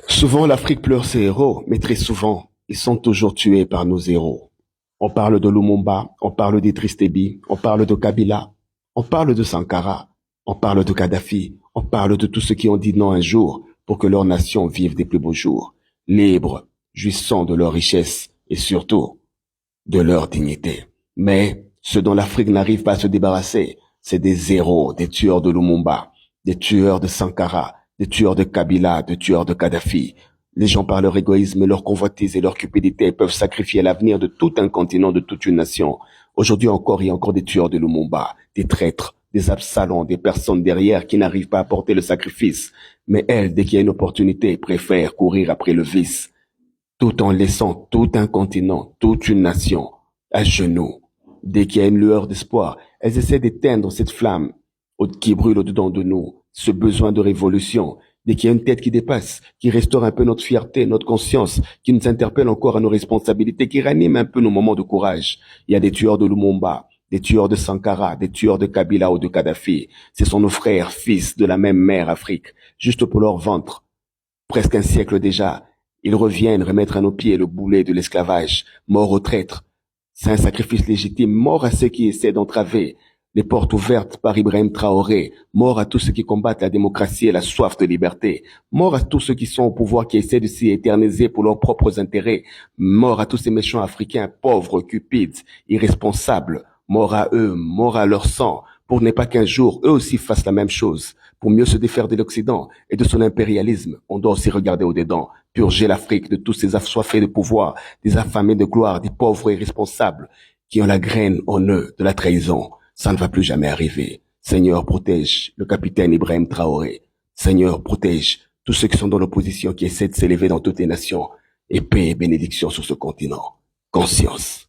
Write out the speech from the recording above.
Souvent, l'Afrique pleure ses héros, mais très souvent, ils sont toujours tués par nos héros. On parle de Lumumba, on parle d'Idriss Déby, on parle de Kabila, on parle de Sankara, on parle de Kadhafi, on parle de tous ceux qui ont dit non un jour pour que leur nation vive des plus beaux jours, libres, jouissant de leur richesse et surtout de leur dignité. Mais ce dont l'Afrique n'arrive pas à se débarrasser, c'est des héros, des tueurs de Lumumba, des tueurs de Sankara, des tueurs de Kabila, des tueurs de Kadhafi. Les gens, par leur égoïsme, leur convoitise et leur cupidité, peuvent sacrifier l'avenir de tout un continent, de toute une nation. Aujourd'hui encore, il y a encore des tueurs de Lumumba, des traîtres, des Absalons, des personnes derrière qui n'arrivent pas à porter le sacrifice. Mais elles, dès qu'il y a une opportunité, préfèrent courir après le vice, tout en laissant tout un continent, toute une nation à genoux. Dès qu'il y a une lueur d'espoir, elles essaient d'éteindre cette flamme qui brûle au-dedans de nous, ce besoin de révolution. Dès qu'il y a une tête qui dépasse, qui restaure un peu notre fierté, notre conscience, qui nous interpelle encore à nos responsabilités, qui ranime un peu nos moments de courage. Il y a des tueurs de Lumumba, des tueurs de Sankara, des tueurs de Kabila ou de Kadhafi. Ce sont nos frères, fils de la même mère Afrique, juste pour leur ventre. Presque un siècle déjà, ils reviennent remettre à nos pieds le boulet de l'esclavage, mort aux traîtres. C'est un sacrifice légitime, mort à ceux qui essaient d'entraver les portes ouvertes par Ibrahim Traoré, mort à tous ceux qui combattent la démocratie et la soif de liberté, mort à tous ceux qui sont au pouvoir, qui essaient de s'y éterniser pour leurs propres intérêts, mort à tous ces méchants africains pauvres, cupides, irresponsables, mort à eux, mort à leur sang, pour ne pas qu'un jour, eux aussi fassent la même chose. Pour mieux se défaire de l'Occident et de son impérialisme, on doit aussi regarder au-dedans, purger l'Afrique de tous ces assoiffés de pouvoir, des affamés de gloire, des pauvres irresponsables qui ont la graine en eux de la trahison. Ça ne va plus jamais arriver. Seigneur, protège le capitaine Ibrahim Traoré. Seigneur, protège tous ceux qui sont dans l'opposition, qui essaient de s'élever dans toutes les nations. Et paix et bénédiction sur ce continent. Conscience.